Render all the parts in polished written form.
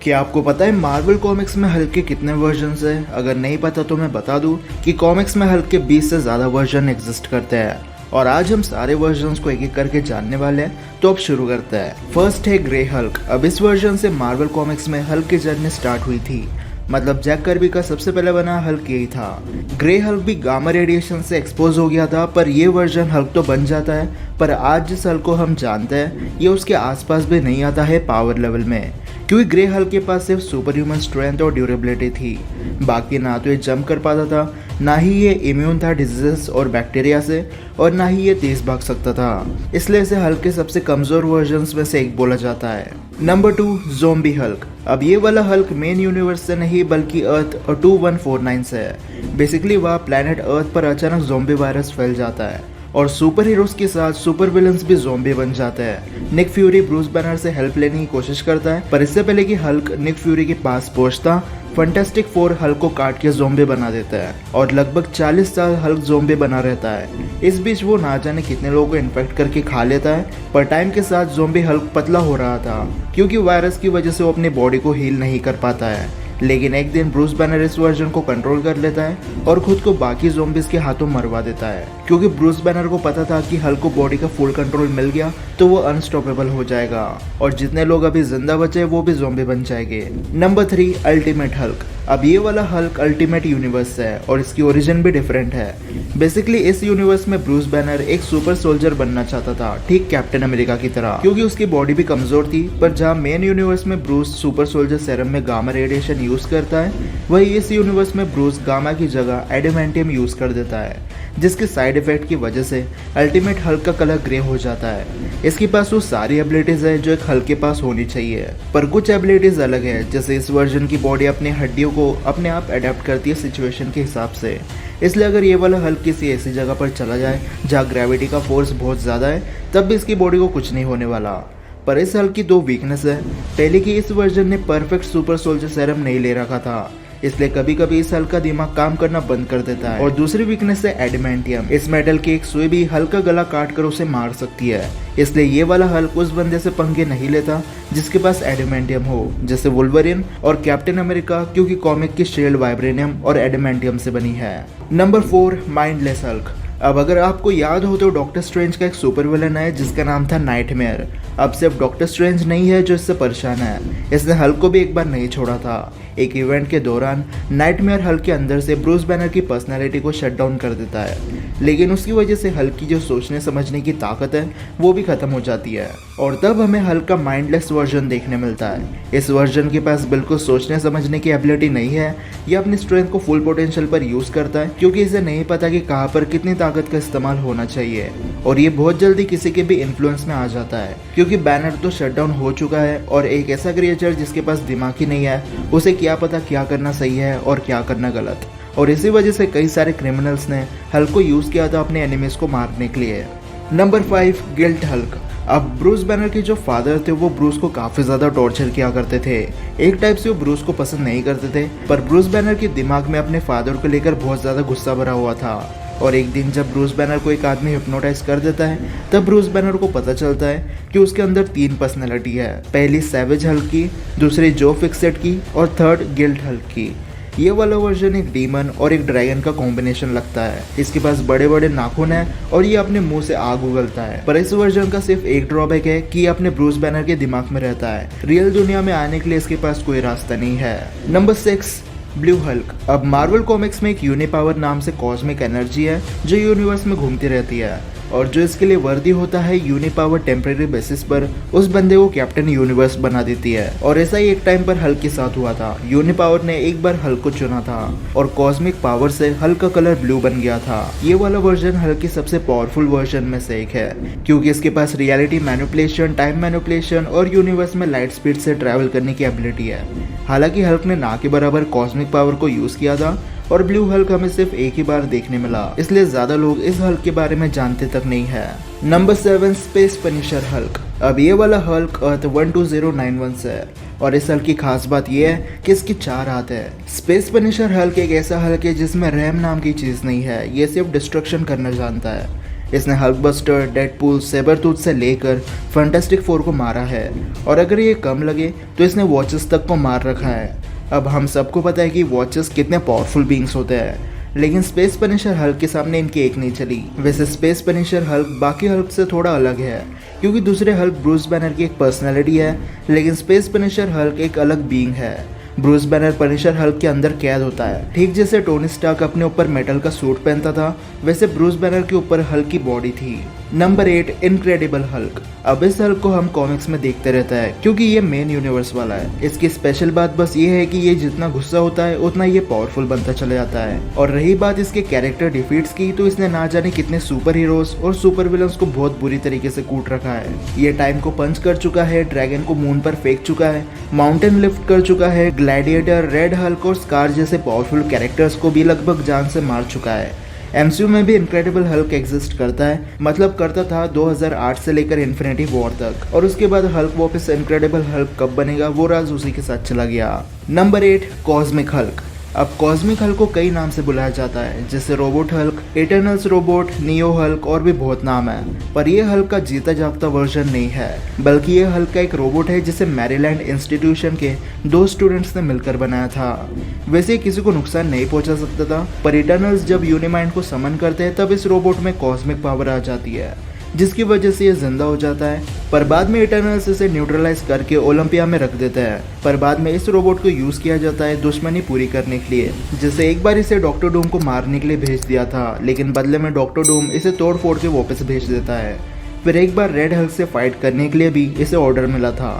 क्या आपको पता है मार्वल कॉमिक्स में हल्क के कितने वर्जन्स हैं? अगर नहीं पता तो मैं बता दूं कि कॉमिक्स में हल्क के 20 से ज़्यादा वर्जन एग्जिस्ट करते हैं और आज हम सारे वर्जन्स को एक एक करके जानने वाले हैं। तो अब शुरू करते हैं। फर्स्ट है ग्रे हल्क। अब इस वर्जन से मार्वल कॉमिक्स में हल्क की जर्नी स्टार्ट हुई थी। मतलब जैक कर्बी का सबसे पहले बना हल्क यही था। ग्रे हल्क भी गामा रेडिएशन से एक्सपोज हो गया था, पर ये वर्जन हल्क तो बन जाता है, पर आज जिस हल्क को हम जानते हैं ये उसके आसपास भी नहीं आता है पावर लेवल में, क्योंकि ग्रे हल्क के पास सिर्फ सुपर ह्यूमन स्ट्रेंथ और ड्यूरेबिलिटी थी। बाकी ना तो ये जंप कर पाता था, ना ही ये इम्यून था डिजीजेस और बैक्टीरिया से, और ना ही ये तेज भाग सकता था। इसलिए इसे हल्क के सबसे कमजोर वर्जन्स में से एक बोला जाता है। Number 2 zombie Hulk. अब ये वाला हल्क मेन यूनिवर्स से नहीं बल्कि अर्थ और 2149 से है। बेसिकली वह प्लेनेट अर्थ पर अचानक ज़ॉम्बी वायरस फैल जाता है और सुपर हीरोज के साथ सुपर विलन्स भी ज़ॉम्बी बन जाते हैं। निक फ्यूरी ब्रूस बैनर से हेल्प लेने की कोशिश करता है, पर इससे पहले कि हल्क निक फ्यूरी के पास पहुंचता, फैंटास्टिक फोर हल्क को काट के ज़ॉम्बी बना देता है और लगभग 40 साल हल्क ज़ॉम्बी बना रहता है। इस बीच वो ना जाने कितने लोगों को इन्फेक्ट करके खा लेता है, पर टाइम के साथ ज़ॉम्बी हल्क पतला हो रहा था क्योंकि वायरस की वजह से वो अपनी बॉडी को हील नहीं कर पाता है। लेकिन एक दिन ब्रूस बैनर इस वर्जन को कंट्रोल कर लेता है और खुद को बाकी ज़ॉम्बीज के हाथों मरवा देता है, क्योंकि ब्रूस बैनर को पता था कि हल्क को बॉडी का फुल कंट्रोल मिल गया तो वो अनस्टॉपेबल हो जाएगा और जितने लोग अभी जिंदा बचे वो भी ज़ॉम्बी बन जाएंगे। Number 3 ultimate Hulk. अब ये वाला हल्क अल्टीमेट यूनिवर्स है और इसकी ओरिजिन भी डिफरेंट है। बेसिकली इस यूनिवर्स में ब्रूस बैनर एक सुपर सोल्जर बनना चाहता था, ठीक कैप्टन अमेरिका की तरह, क्योंकि उसकी बॉडी भी कमजोर थी। पर जहाँ मेन यूनिवर्स में ब्रूस सुपर सोल्जर सेरम में गामा रेडिएशन यूज करता है, वही इस यूनिवर्स में ब्रूस गामा की जगह एडामेंटियम यूज कर देता है, जिसके साइड इफेक्ट की वजह से अल्टीमेट हल्क का कलर ग्रे हो जाता है। इसके पास वो सारी एबिलिटीज है जो एक हल्क के पास होनी चाहिए, पर कुछ एबिलिटीज अलग है। जैसे इस वर्जन की बॉडी अपनी हड्डियों को अपने आप अडेप्ट करती है सिचुएशन के हिसाब से। इसलिए अगर ये वाला हल्क किसी ऐसी जगह पर चला जाए जहाँ ग्रेविटी का फोर्स बहुत ज़्यादा है, तब भी इसकी बॉडी को कुछ नहीं होने वाला। पर इस हल्क की 2 वीकनेस है। पहले की इस वर्जन ने परफेक्ट सुपर सोल्जर सेरम नहीं ले रखा था, इसलिए कभी कभी इस हल्क का दिमाग काम करना बंद कर देता है। और दूसरी वीकनेस है एडामेंटियम। इस मेटल की एक सुई भी हल्क का गला काट कर उसे मार सकती है, इसलिए ये वाला हल्क उस बंदे से पंगे नहीं लेता जिसके पास एडामेंटियम हो, जैसे वुल्वरिन और कैप्टन अमेरिका, क्योंकि कॉमिक की शील्ड वाइब्रेनियम और एडामेंटियम से बनी है। Number 4 mindless Hulk. अब अगर आपको याद हो तो डॉक्टर स्ट्रेंज का एक सुपर विलन है जिसका नाम था नाइटमेयर। अब सिर्फ डॉक्टर स्ट्रेंज नहीं है जो इससे परेशान है, इसने हल्क को भी एक बार नहीं छोड़ा था। एक इवेंट के दौरान नाइटमेयर हल्क के अंदर से ब्रूस बैनर की पर्सनैलिटी को शट डाउन कर देता है, लेकिन उसकी वजह से हल्क की जो सोचने समझने की ताकत है वो भी खत्म हो जाती है और तब हमें हल्क का माइंडलेस वर्जन देखने मिलता है। इस वर्जन के पास बिल्कुल सोचने समझने की एबिलिटी नहीं है। ये अपनी स्ट्रेंथ को फुल पोटेंशियल पर यूज करता है, क्योंकि इसे नहीं पता कि कहाँ पर कितनी ताकत का इस्तेमाल होना चाहिए, और ये बहुत जल्दी किसी के भी इन्फ्लुएंस में आ जाता है, क्योंकि बैनर तो शट डाउन हो चुका है और एक ऐसा क्रिएचर जिसके पास दिमाग ही नहीं है, उसे क्या पता क्या करना सही है और क्या करना गलत। और इसी वजह से कई सारे क्रिमिनल्स ने हल्क को यूज किया था अपने एनिमीज को मारने के लिए। Number 5 guilt Hulk. अब ब्रूस बैनर के जो फादर थे वो ब्रूस को काफी ज्यादा टॉर्चर किया करते थे। एक टाइप से वो ब्रूस को पसंद नहीं करते थे, पर ब्रूस बैनर के दिमाग में अपने फादर को लेकर बहुत ज्यादा गुस्सा भरा हुआ था। और एक दिन जब ब्रूस बैनर को एक आदमी हिप्नोटाइज कर देता है, तब ब्रूस बैनर को पता चलता है कि उसके अंदर 3 पर्सनैलिटी है। पहली सैवेज हल्क की, दूसरी जो फिक्सेट की और थर्ड गिल्ट हल्क की। ये वाला वर्जन एक डीमन और एक ड्रैगन का कॉम्बिनेशन लगता है। इसके पास बड़े बड़े नाखून है और ये अपने मुंह से आग उगलता है। पर इस वर्जन का सिर्फ एक ड्रॉबैक है कि ये अपने ब्रूस बैनर के दिमाग में रहता है। रियल दुनिया में आने के लिए इसके पास कोई रास्ता नहीं है। Number 6 blue Hulk. अब मार्वल कॉमिक्स में एक यूनिपावर नाम से कॉस्मिक एनर्जी है जो यूनिवर्स में घूमती रहती है, और जो इसके लिए वर्दी होता है यूनिपावर टेम्परेरी बेसिस पर उस बंदे को कैप्टन यूनिवर्स बना देती है। और ऐसा ही एक टाइम पर हल्क के साथ हुआ था। यूनिपावर ने एक बार हल्क को चुना था और कॉस्मिक पावर से हल्क का कलर ब्लू बन गया था। ये वाला वर्जन हल्क की सबसे पावरफुल वर्जन में से एक है, क्योंकि इसके पास रियलिटी मैनिपुलेशन, टाइम मैनिपुलेशन और यूनिवर्स में लाइट स्पीड से ट्रैवल करने की एबिलिटी है। हालांकि हल्क ने ना के बराबर कॉस्मिक पावर को यूज किया था और ब्लू हल्क हमें सिर्फ एक ही बार देखने मिला, इसलिए ज्यादा लोग इस हल्क के बारे में जानते तक नहीं है। Number 7 space finisher Hulk. अब ये वाला हल्क अर्थ 12091 से है और इस हल्क की खास बात यह है कि इसकी 4 हाथ है। स्पेस फिनिशर हल्क एक ऐसा हल्क है जिसमें रैम नाम की चीज नहीं है, ये सिर्फ डिस्ट्रक्शन करना जानता है। इसने हल्कबस्टर, डेडपूल, सेबरटूथ से लेकर फैंटास्टिक फोर को मारा है, और अगर ये कम लगे तो इसने वॉचेस तक को मार रखा है। अब हम सबको पता है कि वॉचेस कितने पावरफुल बींग्स होते हैं, लेकिन स्पेस पनिशर हल्क के सामने इनकी एक नहीं चली। वैसे स्पेस पनिशर हल्क बाकी हल्क से थोड़ा अलग है, क्योंकि दूसरे हल्क ब्रूस बैनर की एक पर्सनैलिटी है, लेकिन स्पेस पनिशर हल्क एक अलग बीइंग है। ब्रूस बैनर पनिशर हल्क के अंदर कैद होता है। ठीक जैसे टोनी स्टार्क अपने ऊपर मेटल का सूट पहनता था, वैसे ब्रूस बैनर के ऊपर हल्क की बॉडी थी। Number 8, incredible Hulk. अब इस हल्क को हम कॉमिक्स में देखते रहता है, क्योंकि ये मेन यूनिवर्स वाला है। इसकी स्पेशल बात बस ये है कि ये जितना गुस्सा होता है उतना ये पावरफुल बनता चला जाता है। और रही बात इसके कैरेक्टर डिफीट्स की, तो इसने ना जाने कितने सुपर हीरोज और सुपर विलन्स को बहुत बुरी तरीके से कूट रखा है। ये टाइम को पंच कर चुका है, ड्रैगन को मून पर फेंक चुका है, माउंटेन लिफ्ट कर चुका है, ग्लैडिएटर, रेड हल्क और स्कार जैसे पावरफुल कैरेक्टर्स को भी लगभग जान से मार चुका है। एमसीयू में भी इनक्रेडिबल हल्क एग्जिस्ट करता है, मतलब करता था 2008 से लेकर इन्फिनिटी वॉर तक, और उसके बाद हल्क वापस इनक्रेडिबल हल्क कब बनेगा वो राज उसी के साथ चला गया। Number 8, Cosmic Hulk. अब कॉस्मिक हल्क को कई नाम से बुलाया जाता है, जैसे Robot Hulk, Eternals Robot, Neo Hulk और भी बहुत नाम है। पर यह हल्क का जीता जागता वर्जन नहीं है, बल्कि यह हल्क का एक रोबोट है जिसे मैरीलैंड इंस्टीट्यूशन के 2 स्टूडेंट्स ने मिलकर बनाया था। वैसे किसी को नुकसान नहीं पहुंचा सकता था, पर इटर्नल्स जब यूनिमाइंड को समन करते हैं तब इस रोबोट में कॉस्मिक पावर आ जाती है, जिसकी वजह से ये जिंदा हो जाता है। पर बाद में इटर्नल्स इसे न्यूट्रलाइज करके ओलंपिया में रख देते हैं। पर बाद में इस रोबोट को यूज किया जाता है दुश्मनी पूरी करने के लिए। जैसे एक बार इसे डॉक्टर डूम को मारने के लिए भेज दिया था, लेकिन बदले में डॉक्टर डूम इसे तोड़ फोड़ के वापस भेज देता है। फिर एक बार रेड हल्क से फाइट करने के लिए भी इसे ऑर्डर मिला था,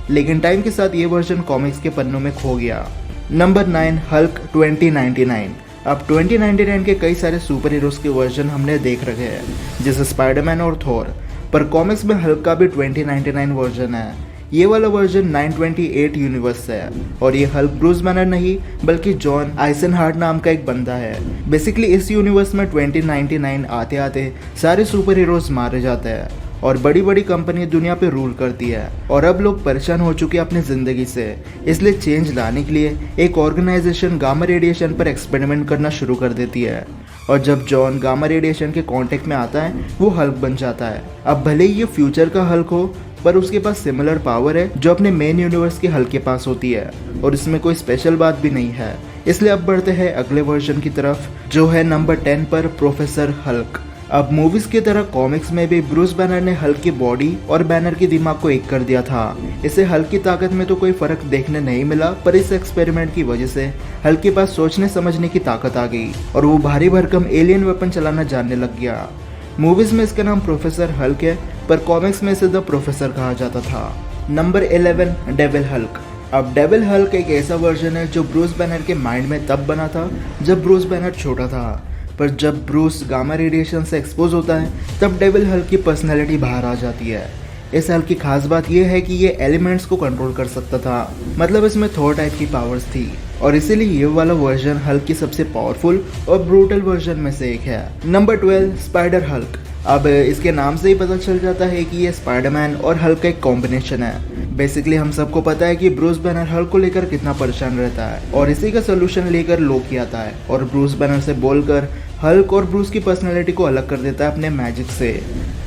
लेकिन टाइम के साथ ये वर्जन कॉमिक्स के पन्नों में खो गया। Number 9, Hulk 2099। अब 2099 के कई सारे सुपर हीरोज के वर्जन हमने देख रखे हैं, जैसे स्पाइडरमैन और थॉर, पर कॉमिक्स में हल्क का भी 2099 वर्जन है। ये वाला वर्जन 928 यूनिवर्स है, और ये हल्क ब्रूस बैनर नहीं बल्कि जॉन आइजनहार्ट नाम का एक बंदा है। बेसिकली इस यूनिवर्स में 2099 आते आते सारे सुपर हीरोज मारे जाते हैं, और बड़ी बड़ी कंपनी दुनिया पे रूल करती है, और अब लोग परेशान हो चुके हैं अपनी ज़िंदगी से। इसलिए चेंज लाने के लिए एक ऑर्गेनाइजेशन गामा रेडिएशन पर एक्सपेरिमेंट करना शुरू कर देती है, और जब जॉन गामा रेडिएशन के कांटेक्ट में आता है वो हल्क बन जाता है। अब भले ही ये फ्यूचर का हल्क हो, पर उसके पास सिमिलर पावर है जो अपने मेन यूनिवर्स के हल्क के पास होती है, और इसमें कोई स्पेशल बात भी नहीं है। इसलिए अब बढ़ते हैं अगले वर्जन की तरफ, जो है नंबर 10 पर प्रोफेसर हल्क। अब मूवीज की तरह कॉमिक्स में भी ब्रूस बैनर ने हल्क की बॉडी और बैनर के दिमाग को एक कर दिया था। इसे हल्क की ताकत में तो कोई फर्क देखने नहीं मिला, पर इस एक्सपेरिमेंट की वजह से हल्क के पास सोचने समझने की ताकत आ गई, और वो भारी भरकम एलियन वेपन चलाना जानने लग गया। मूवीज में इसका नाम प्रोफेसर हल्क है, पर कॉमिक्स में इसे द प्रोफेसर कहा जाता था। Number 11, devil Hulk. अब डेविल हल्क एक ऐसा वर्जन है जो ब्रूस बैनर के माइंड में तब बना था जब ब्रूस बैनर छोटा था, पर जब ब्रूस गामा रेडिएशन से एक्सपोज होता है तब डेविल हल्क की पर्सनैलिटी बाहर आ जाती है। इस हल्क की खास बात यह है कि ये एलिमेंट्स को कंट्रोल कर सकता था, मतलब इसमें थॉर टाइप की पावर्स थी, और इसीलिए ये वाला वर्जन हल्क की सबसे पावरफुल और ब्रूटल वर्जन में से एक है। Number 12, spider Hulk. अब इसके नाम से ही पता चल जाता है कि ये स्पाइडरमैन और हल्क का एक कॉम्बिनेशन है। बेसिकली हम सबको पता है कि ब्रूस बैनर हल्क को लेकर कितना परेशान रहता है, और इसी का सोल्यूशन लेकर लोकी आता है और ब्रूस बैनर से बोलकर हल्क और ब्रूस की पर्सनैलिटी को अलग कर देता है अपने मैजिक से।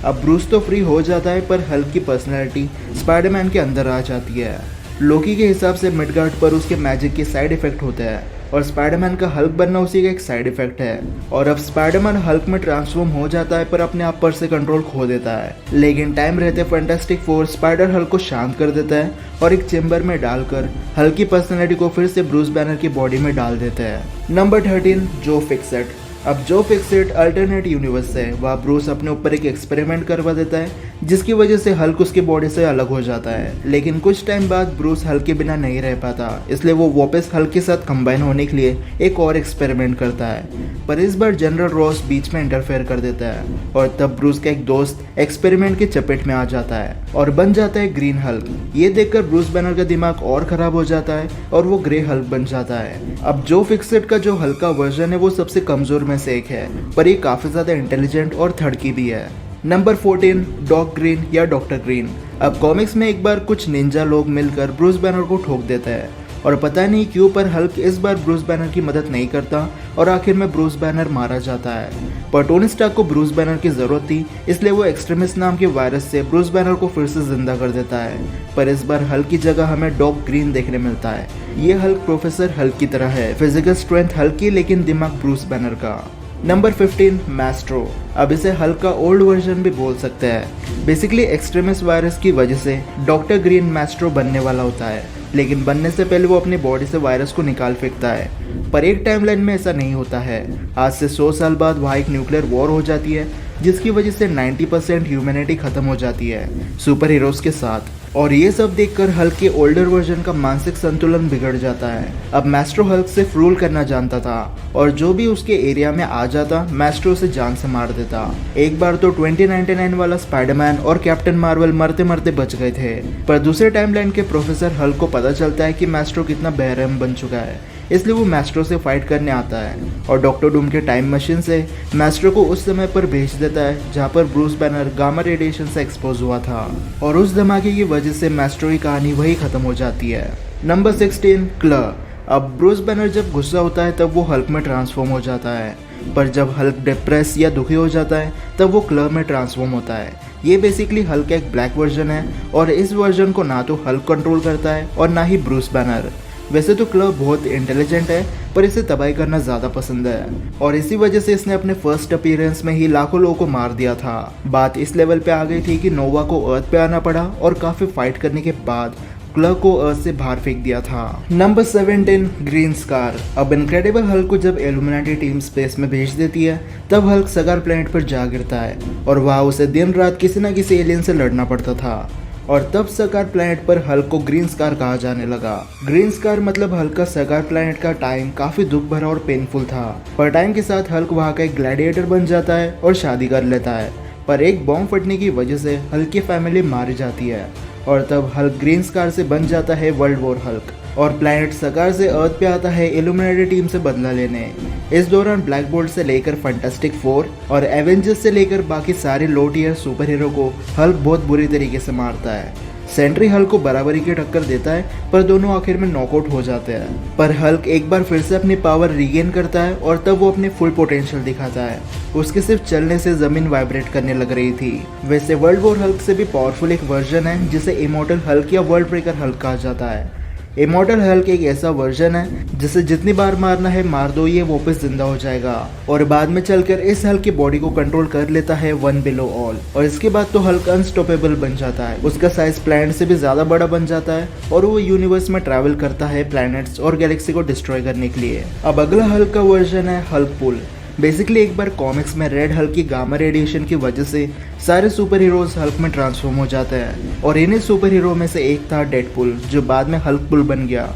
अब ब्रूस तो फ्री हो जाता है, पर हल्क की पर्सनैलिटी स्पाइडरमैन के अंदर आ जाती है। लोकी के हिसाब से मिडगार्ड पर उसके मैजिक के साइड इफेक्ट होते हैं, और स्पाइडरमैन का हल्क बनना उसी का एक साइड इफेक्ट है। और अब स्पाइडरमैन हल्क में ट्रांसफॉर्म हो जाता है, पर अपने आप पर से कंट्रोल खो देता है। लेकिन टाइम रहते फैंटास्टिक फोर स्पाइडर हल्क को शांत कर देता है, और एक चेम्बर में डालकर हल्क की पर्सनैलिटी को फिर से ब्रूस बैनर की बॉडी में डाल देते हैं। नंबर 13, जो फिक्सेट। अब जो फिक्सेट अल्टरनेट यूनिवर्स है, वह ब्रूस अपने ऊपर एक एक्सपेरिमेंट करवा देता है, जिसकी वजह से हल्क उसकी बॉडी से अलग हो जाता है। लेकिन कुछ टाइम बाद ब्रूस हल्क के बिना नहीं रह पाता, इसलिए वो वापस हल्क के साथ कंबाइन होने के लिए एक और एक्सपेरिमेंट करता है, पर इस बार जनरल रॉस बीच में इंटरफेयर कर देता है, और तब ब्रूस का एक दोस्त एक्सपेरिमेंट के चपेट में आ जाता है और बन जाता है ग्रीन हल्क। ये देखकर ब्रूस बैनर का दिमाग और खराब हो जाता है और वो ग्रे हल्क बन जाता है। अब जो फिक्सेट का जो हल्क का वर्जन है वो सबसे कमजोर में से एक है, पर ये काफी ज्यादा इंटेलिजेंट और थड़की भी है। नंबर 14, डॉग ग्रीन या डॉक्टर ग्रीन। अब कॉमिक्स में एक बार कुछ निंजा लोग मिलकर ब्रूस बैनर को ठोक देते हैं, और पता नहीं क्यों पर हल्क इस बार ब्रूस बैनर की मदद नहीं करता और आखिर में ब्रूस बैनर मारा जाता है। पर टोनी स्टार्क को ब्रूस बैनर की जरूरत थी, इसलिए वो एक्सट्रीमिस्ट नाम के वायरस से ब्रूस बैनर को फिर से जिंदा कर देता है। पर इस बार हल्क की जगह हमें डॉग ग्रीन देखने मिलता है। ये हल्क प्रोफेसर हल्क की तरह है, फिजिकल स्ट्रेंथ हल्क की लेकिन दिमाग ब्रूस बैनर का। Number 15 Maestro. अब इसे हल्क का ओल्ड वर्जन भी बोल सकते हैं। बेसिकली एक्सट्रीमिस्ट वायरस की वजह से डॉक्टर ग्रीन मैस्ट्रो बनने वाला होता है, लेकिन बनने से पहले वो अपनी बॉडी से वायरस को निकाल फेंकता है। पर एक टाइमलाइन में ऐसा नहीं होता है। आज से 100 साल बाद वहाँ एक न्यूक्लियर वॉर हो जाती है, जिसकी वजह से 90% ह्यूमैनिटी खत्म हो जाती है सुपर हीरोज के साथ। और ये सब देखकर हल्क के ओल्डर वर्जन का मानसिक संतुलन बिगड़ जाता है। अब मैस्ट्रो हल्क से रूल करना जानता था और जो भी उसके एरिया में आ जाता मैस्ट्रो से जान से मार देता। एक बार तो 2099 वाला स्पाइडरमैन और कैप्टन मार्वल मरते मरते बच गए थे। पर दूसरे टाइमलाइन के प्रोफेसर हल्क को पता चलता है कि मैस्ट्रो कितना बेरहम बन चुका है, इसलिए वो मैस्ट्रो से फाइट करने आता है और डॉक्टर डूम के टाइम मशीन से मैस्ट्रो को उस समय पर भेज देता है जहाँ पर ब्रूस बैनर गामा रेडिएशन से एक्सपोज हुआ था। और उस धमाके की वजह से मैस्ट्रो की कहानी वही खत्म हो जाती है। Number 16 colour. अब ब्रूस बैनर जब गुस्सा होता है तब वो हल्क में ट्रांसफॉर्म हो जाता है, पर जब हल्क डिप्रेस या दुखी हो जाता है तब वो क्लर में ट्रांसफॉर्म होता है। ये बेसिकली हल्क का एक ब्लैक वर्जन है और इस वर्जन को ना तो हल्क कंट्रोल करता है और ना ही ब्रूस बैनर। वैसे तो क्लर बहुत इंटेलिजेंट है, पर इसे तबाही करना ज़्यादा पसंद है और इसी वजह से इसने अपने फर्स्ट अपीयरेंस में ही लाखों लोगों को मार दिया था। बात इस लेवल पे आ गई थी कि नोवा को अर्थ पे आना पड़ा और काफ़ी फाइट करने के बाद क्लर को अर्थ से बाहर फेंक दिया था। Number 17 green scar. अब इनक्रेडिबल हल्क को जब इल्यूमिनाटी टीम स्पेस में भेज देती है तब हल्क सगार प्लेनेट पर जा गिरता है और वहाँ उसे दिन रात किसी न किसी एलियन से लड़ना पड़ता था। और तब सकार प्लैनेट पर हल्क को ग्रीन स्कार कहा जाने लगा। ग्रीन स्कार मतलब हल्क का सकार प्लैनेट का टाइम काफी दुख भरा और पेनफुल था। पर टाइम के साथ हल्क वहाँ का एक ग्लैडिएटर बन जाता है और शादी कर लेता है। पर एक बॉम्ब फटने की वजह से हल्क की फैमिली मारी जाती है और तब हल्क ग्रीन स्कार से बन जाता है वर्ल्ड वॉर हल्क और प्लैनेट सकार से अर्थ पे आता है इल्यूमिनाटी टीम से बदला लेने। इस दौरान ब्लैक बोल्ट से लेकर फैंटास्टिक फोर और एवेंजर्स से लेकर बाकी सारे लो टियर सुपर हीरो को हल्क बहुत बुरी तरीके से मारता है। सेंट्री हल्क को बराबरी की टक्कर देता है, पर दोनों आखिर में नॉकआउट हो जाते हैं। पर हल्क एक बार फिर से अपनी पावर रीगेन करता है और तब वो अपनी फुल पोटेंशियल दिखाता है। उसके सिर्फ चलने से जमीन वाइब्रेट करने लग रही थी। वैसे वर्ल्ड वॉर हल्क से भी पावरफुल एक वर्जन है जिसे इमॉर्टल हल्क या वर्ल्ड ब्रेकर हल्क कहा जाता है। इमॉर्टल हल्क एक ऐसा वर्जन है जिसे जितनी बार मारना है मार दो, ये वापस जिंदा हो जाएगा और बाद में चलकर इस हल्क की बॉडी को कंट्रोल कर लेता है वन बिलो ऑल। और इसके बाद तो हल्क अनस्टॉपेबल बन जाता है। उसका साइज प्लैनेट से भी ज्यादा बड़ा बन जाता है और वो यूनिवर्स में ट्रैवल करता है प्लैनेट्स और गैलेक्सी को डिस्ट्रॉय करने के लिए। अब अगला हल्क का वर्जन है हल्क पुल। बेसिकली एक बार कॉमिक्स में रेड हल्क की गामा रेडिएशन की वजह से सारे सुपर हीरोज हल्क में ट्रांसफॉर्म हो जाते हैं और इन्हीं सुपर हीरो में से एक था डेडपुल, जो बाद में हल्क पुल बन गया।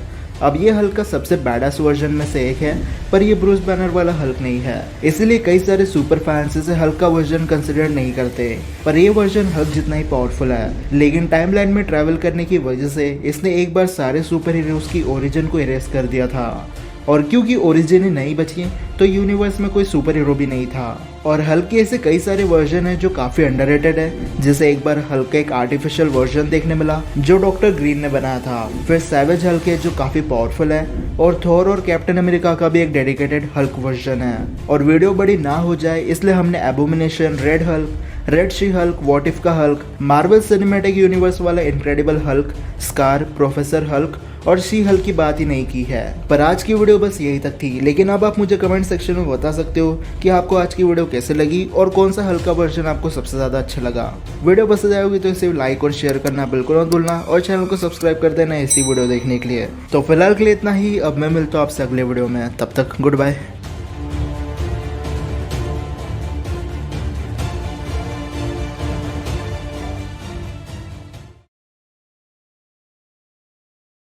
अब ये हल्क का सबसे बैडास वर्जन में से एक है, पर ये ब्रूस बैनर वाला हल्क नहीं है, इसीलिए कई सारे सुपर फैंस इसे हल्क का वर्जन कंसिडर नहीं करते। पर ये वर्जन हल्क जितना ही पावरफुल है, लेकिन टाइमलाइन में ट्रैवल करने की वजह से इसने एक बार सारे सुपर हीरोज की ओरिजिन को इरेज कर दिया था और क्योंकि ओरिजिन ही नहीं बची तो यूनिवर्स में कोई सुपर हीरो भी नहीं था। और हल्क के ऐसे कई सारे वर्जन हैं जो काफ़ी अंडररेटेड है, जैसे एक बार हल्क का एक आर्टिफिशियल वर्जन देखने मिला जो डॉक्टर ग्रीन ने बनाया था। फिर सैवेज हल्क है जो काफ़ी पावरफुल है और थॉर और कैप्टन अमेरिका का भी एक डेडिकेटेड हल्क वर्जन है। और वीडियो बड़ी ना हो जाए इसलिए हमने Abomination, red Hulk, red she Hulk, what if का हल्क, मार्वल सिनेमैटिक यूनिवर्स वाला incredible Hulk, scar, professor Hulk और शी हल्क की बात ही नहीं की है। पर आज की वीडियो बस यही तक थी, लेकिन अब आप मुझे कमेंट सेक्शन में बता सकते हो कि आपको आज की वीडियो कैसे लगी और कौन सा हल्क का वर्जन आपको सबसे ज़्यादा अच्छा लगा। वीडियो पसंद आएगी तो इसे लाइक और शेयर करना बिल्कुल मत भूलना और चैनल को सब्सक्राइब कर देना ऐसी वीडियो देखने के लिए। तो फिलहाल के लिए इतना ही, अब मैं मिलता हूँ आपसे अगले वीडियो में, तब तक गुड बाय।